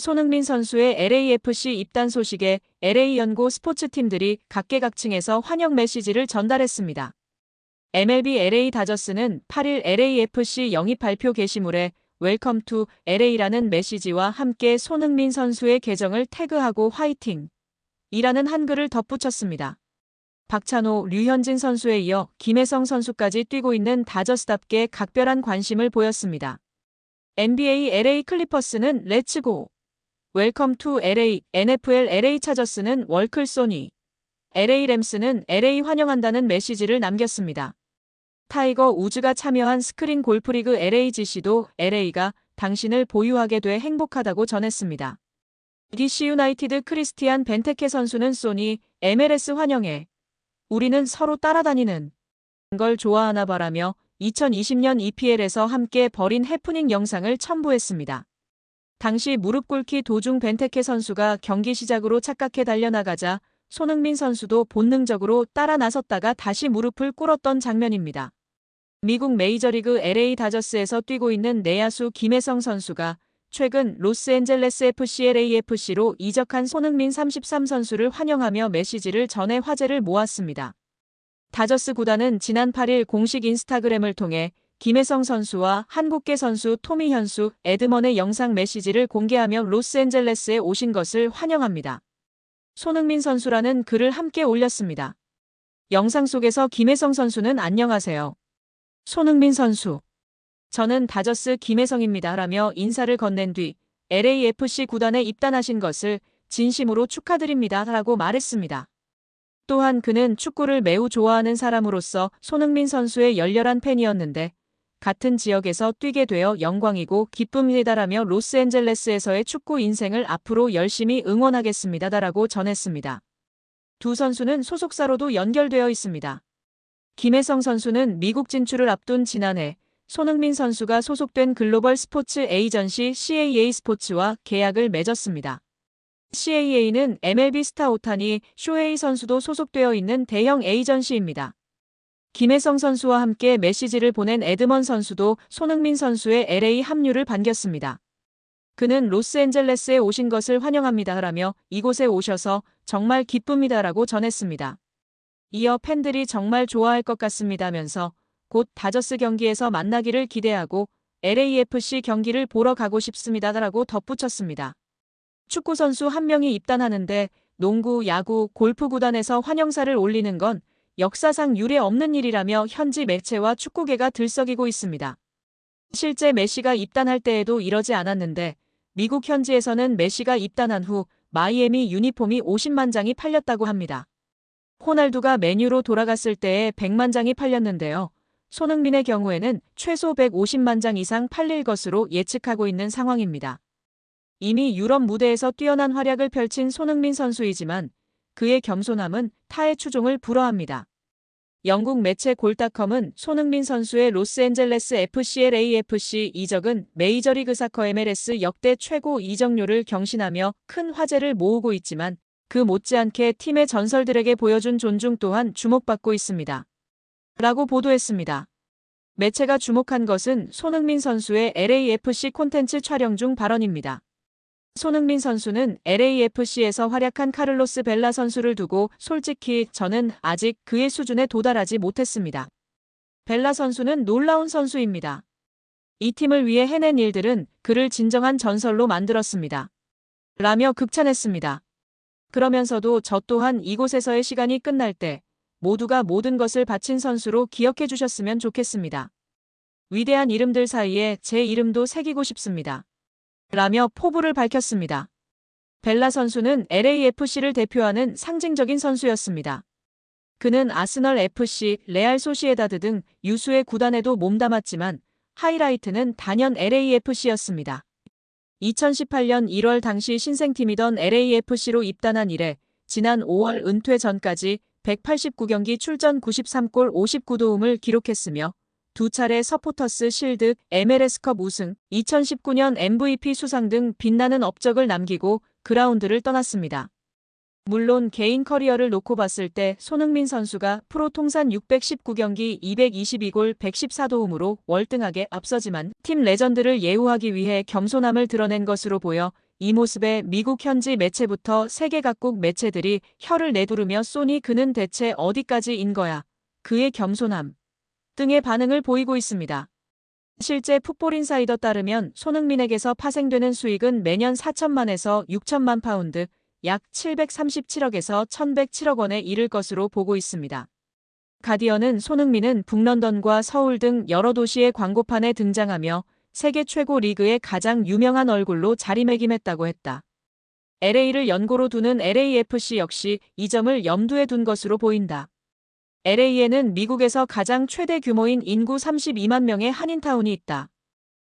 손흥민 선수의 LAFC 입단 소식에 LA 연고 스포츠팀들이 각계각층에서 환영 메시지를 전달했습니다. MLB LA 다저스는 8일 LAFC 영입 발표 게시물에 웰컴 투 LA라는 메시지와 함께 손흥민 선수의 계정을 태그하고 화이팅! 이라는 한글을 덧붙였습니다. 박찬호, 류현진 선수에 이어 김혜성 선수까지 뛰고 있는 다저스답게 각별한 관심을 보였습니다. NBA LA 클리퍼스는 렛츠고! 웰컴 투 LA, NFL LA 차저스는 월클 소니, LA 램스는 LA 환영한다는 메시지를 남겼습니다. 타이거 우즈가 참여한 스크린 골프리그 LAGC도 LA가 당신을 보유하게 돼 행복하다고 전했습니다. DC 유나이티드 크리스티안 벤테케 선수는 소니, MLS 환영해. 우리는 서로 따라다니는 걸 좋아하나 바라며 2020년 EPL에서 함께 벌인 해프닝 영상을 첨부했습니다. 당시 무릎 꿇기 도중 벤테케 선수가 경기 시작으로 착각해 달려나가자 손흥민 선수도 본능적으로 따라 나섰다가 다시 무릎을 꿇었던 장면입니다. 미국 메이저리그 LA 다저스에서 뛰고 있는 내야수 김혜성 선수가 최근 로스앤젤레스 FC LAFC로 이적한 손흥민 33 선수를 환영하며 메시지를 전해 화제를 모았습니다. 다저스 구단은 지난 8일 공식 인스타그램을 통해 김혜성 선수와 한국계 선수 토미 현수, 에드먼의 영상 메시지를 공개하며 로스앤젤레스에 오신 것을 환영합니다. 손흥민 선수라는 글을 함께 올렸습니다. 영상 속에서 김혜성 선수는 안녕하세요. 손흥민 선수. 저는 다저스 김혜성입니다. 라며 인사를 건넨 뒤 LAFC 구단에 입단하신 것을 진심으로 축하드립니다. 라고 말했습니다. 또한 그는 축구를 매우 좋아하는 사람으로서 손흥민 선수의 열렬한 팬이었는데 같은 지역에서 뛰게 되어 영광이고 기쁨이다라며 로스앤젤레스에서의 축구 인생을 앞으로 열심히 응원하겠습니다. 라고 전했습니다. 두 선수는 소속사로도 연결되어 있습니다. 김혜성 선수는 미국 진출을 앞둔 지난해 손흥민 선수가 소속된 글로벌 스포츠 에이전시 CAA 스포츠와 계약을 맺었습니다. CAA는 MLB 스타 오타니 쇼헤이 선수도 소속되어 있는 대형 에이전시입니다. 김혜성 선수와 함께 메시지를 보낸 에드먼 선수도 손흥민 선수의 LA 합류를 반겼습니다. 그는 로스앤젤레스에 오신 것을 환영합니다. 라며 이곳에 오셔서 정말 기쁩니다라고 전했습니다. 이어 팬들이 정말 좋아할 것 같습니다면서 곧 다저스 경기에서 만나기를 기대하고 LAFC 경기를 보러 가고 싶습니다라고 덧붙였습니다. 축구 선수 한 명이 입단하는데 농구, 야구, 골프 구단에서 환영사를 올리는 건 역사상 유례 없는 일이라며 현지 매체와 축구계가 들썩이고 있습니다. 실제 메시가 입단할 때에도 이러지 않았는데 미국 현지에서는 메시가 입단한 후 마이애미 유니폼이 50만 장이 팔렸다고 합니다. 호날두가 맨유로 돌아갔을 때에 100만 장이 팔렸는데요. 손흥민의 경우에는 최소 150만 장 이상 팔릴 것으로 예측하고 있는 상황입니다. 이미 유럽 무대에서 뛰어난 활약을 펼친 손흥민 선수이지만 그의 겸손함은 타의 추종을 불허합니다. 영국 매체 골닷컴은 손흥민 선수의 로스앤젤레스 FC LAFC 이적은 메이저리그 사커 MLS 역대 최고 이적료를 경신하며 큰 화제를 모으고 있지만 그 못지않게 팀의 전설들에게 보여준 존중 또한 주목받고 있습니다. 라고 보도했습니다. 매체가 주목한 것은 손흥민 선수의 LAFC 콘텐츠 촬영 중 발언입니다. 손흥민 선수는 LAFC에서 활약한 카를로스 벨라 선수를 두고 솔직히 저는 아직 그의 수준에 도달하지 못했습니다. 벨라 선수는 놀라운 선수입니다. 이 팀을 위해 해낸 일들은 그를 진정한 전설로 만들었습니다. 라며 극찬했습니다. 그러면서도 저 또한 이곳에서의 시간이 끝날 때 모두가 모든 것을 바친 선수로 기억해 주셨으면 좋겠습니다. 위대한 이름들 사이에 제 이름도 새기고 싶습니다. 라며 포부를 밝혔습니다. 벨라 선수는 LAFC를 대표하는 상징적인 선수였습니다. 그는 아스널 FC, 레알 소시에다드 등 유수의 구단에도 몸담았지만 하이라이트는 단연 LAFC였습니다. 2018년 1월 당시 신생팀이던 LAFC로 입단한 이래 지난 5월 은퇴 전까지 189경기 출전 93골 59도움을 기록했으며 두 차례 서포터스 실드, MLS컵 우승, 2019년 MVP 수상 등 빛나는 업적을 남기고 그라운드를 떠났습니다. 물론 개인 커리어를 놓고 봤을 때 손흥민 선수가 프로 통산 619경기 222골 114도움으로 월등하게 앞서지만 팀 레전드를 예우하기 위해 겸손함을 드러낸 것으로 보여 이 모습에 미국 현지 매체부터 세계 각국 매체들이 혀를 내두르며 쏘니 그는 대체 어디까지인 거야? 그의 겸손함 등의 반응을 보이고 있습니다. 실제 풋볼인사이더 따르면 손흥민에게서 파생되는 수익은 매년 4천만에서 6천만 파운드, 약 737억에서 1107억 원에 이를 것으로 보고 있습니다. 가디언은 손흥민은 북런던과 서울 등 여러 도시의 광고판에 등장하며 세계 최고 리그의 가장 유명한 얼굴로 자리매김했다고 했다. LA를 연고로 두는 LAFC 역시 이 점을 염두에 둔 것으로 보인다. LA에는 미국에서 가장 최대 규모인 인구 32만 명의 한인타운이 있다.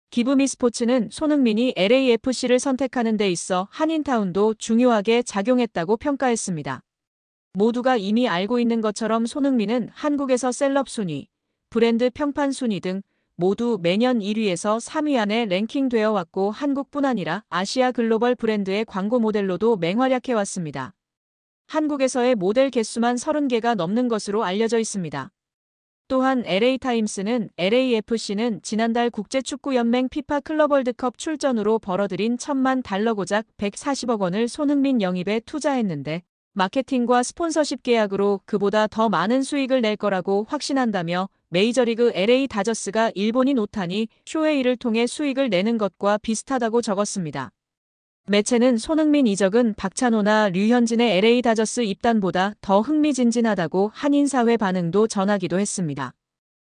기브미 스포츠는 손흥민이 LAFC를 선택하는 데 있어 한인타운도 중요하게 작용했다고 평가했습니다. 모두가 이미 알고 있는 것처럼 손흥민은 한국에서 셀럽 순위, 브랜드 평판 순위 등 모두 매년 1위에서 3위 안에 랭킹되어 왔고 한국뿐 아니라 아시아 글로벌 브랜드의 광고 모델로도 맹활약해왔습니다. 한국에서의 모델 개수만 30개가 넘는 것으로 알려져 있습니다. 또한 LA타임스는 LAFC는 지난달 국제축구연맹 피파 클럽 월드컵 출전으로 벌어들인 1,000만 달러 고작 140억 원을 손흥민 영입에 투자했는데 마케팅과 스폰서십 계약으로 그보다 더 많은 수익을 낼 거라고 확신한다며 메이저리그 LA 다저스가 일본인 오타니 쇼헤이를 통해 수익을 내는 것과 비슷하다고 적었습니다. 매체는 손흥민 이적은 박찬호나 류현진의 LA 다저스 입단보다 더 흥미진진하다고 한인사회 반응도 전하기도 했습니다.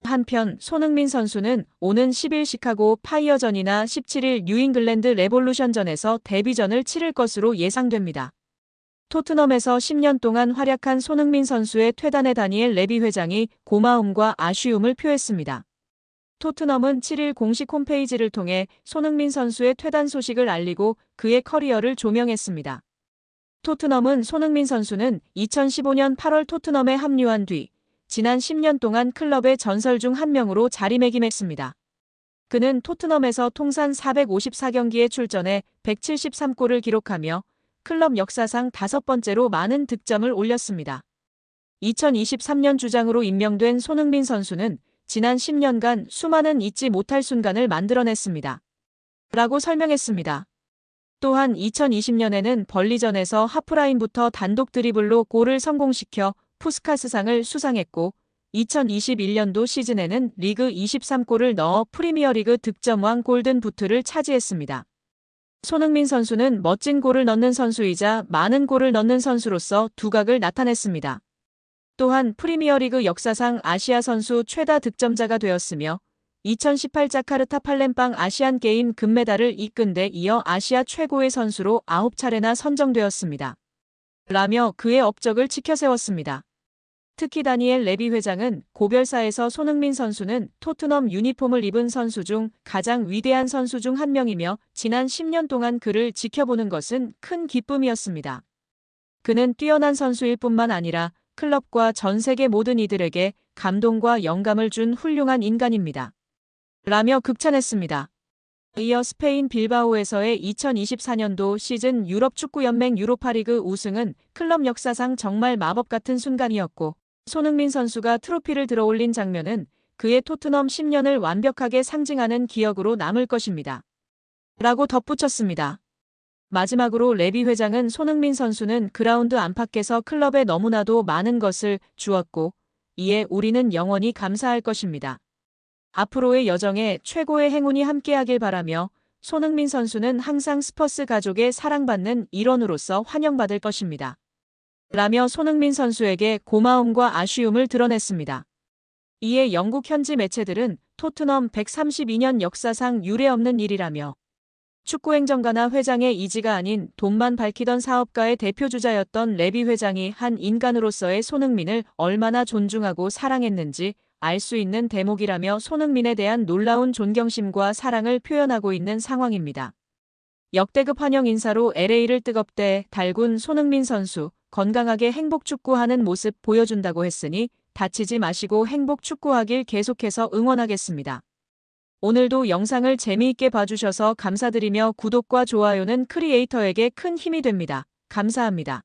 한편 손흥민 선수는 오는 10일 시카고 파이어전이나 17일 뉴잉글랜드 레볼루션전에서 데뷔전을 치를 것으로 예상됩니다. 토트넘에서 10년 동안 활약한 손흥민 선수의 퇴단에 다니엘 레비 회장이 고마움과 아쉬움을 표했습니다. 토트넘은 7일 공식 홈페이지를 통해 손흥민 선수의 퇴단 소식을 알리고 그의 커리어를 조명했습니다. 토트넘은 손흥민 선수는 2015년 8월 토트넘에 합류한 뒤 지난 10년 동안 클럽의 전설 중 한 명으로 자리매김했습니다. 그는 토트넘에서 통산 454경기에 출전해 173골을 기록하며 클럽 역사상 5번째로 많은 득점을 올렸습니다. 2023년 주장으로 임명된 손흥민 선수는 지난 10년간 수많은 잊지 못할 순간을 만들어냈습니다. 라고 설명했습니다. 또한 2020년에는 벌리전에서 하프라인부터 단독 드리블로 골을 성공시켜 푸스카스상을 수상했고 2021년도 시즌에는 리그 23골을 넣어 프리미어리그 득점왕 골든 부트를 차지했습니다. 손흥민 선수는 멋진 골을 넣는 선수이자 많은 골을 넣는 선수로서 두각을 나타냈습니다. 또한 프리미어리그 역사상 아시아 선수 최다 득점자가 되었으며 2018 자카르타 팔렘방 아시안게임 금메달을 이끈 데 이어 아시아 최고의 선수로 9차례나 선정되었습니다. 라며 그의 업적을 치켜세웠습니다. 특히 다니엘 레비 회장은 고별사에서 손흥민 선수는 토트넘 유니폼을 입은 선수 중 가장 위대한 선수 중 한 명이며 지난 10년 동안 그를 지켜보는 것은 큰 기쁨이었습니다. 그는 뛰어난 선수일 뿐만 아니라 클럽과 전 세계 모든 이들에게 감동과 영감을 준 훌륭한 인간입니다. 라며 극찬했습니다. 이어 스페인 빌바오에서의 2024년도 시즌 유럽축구연맹 유로파리그 우승은 클럽 역사상 정말 마법 같은 순간이었고 손흥민 선수가 트로피를 들어올린 장면은 그의 토트넘 10년을 완벽하게 상징하는 기억으로 남을 것입니다. 라고 덧붙였습니다. 마지막으로 레비 회장은 손흥민 선수는 그라운드 안팎에서 클럽에 너무나도 많은 것을 주었고 이에 우리는 영원히 감사할 것입니다. 앞으로의 여정에 최고의 행운이 함께하길 바라며 손흥민 선수는 항상 스퍼스 가족의 사랑받는 일원으로서 환영받을 것입니다. 라며 손흥민 선수에게 고마움과 아쉬움을 드러냈습니다. 이에 영국 현지 매체들은 토트넘 132년 역사상 유례없는 일이라며 축구행정가나 회장의 이지가 아닌 돈만 밝히던 사업가의 대표주자였던 레비 회장이 한 인간으로서의 손흥민을 얼마나 존중하고 사랑했는지 알 수 있는 대목이라며 손흥민에 대한 놀라운 존경심과 사랑을 표현하고 있는 상황입니다. 역대급 환영 인사로 LA를 뜨겁게 달군 손흥민 선수, 건강하게 행복 축구하는 모습 보여준다고 했으니 다치지 마시고 행복 축구하길 계속해서 응원하겠습니다. 오늘도 영상을 재미있게 봐주셔서 감사드리며 구독과 좋아요는 크리에이터에게 큰 힘이 됩니다. 감사합니다.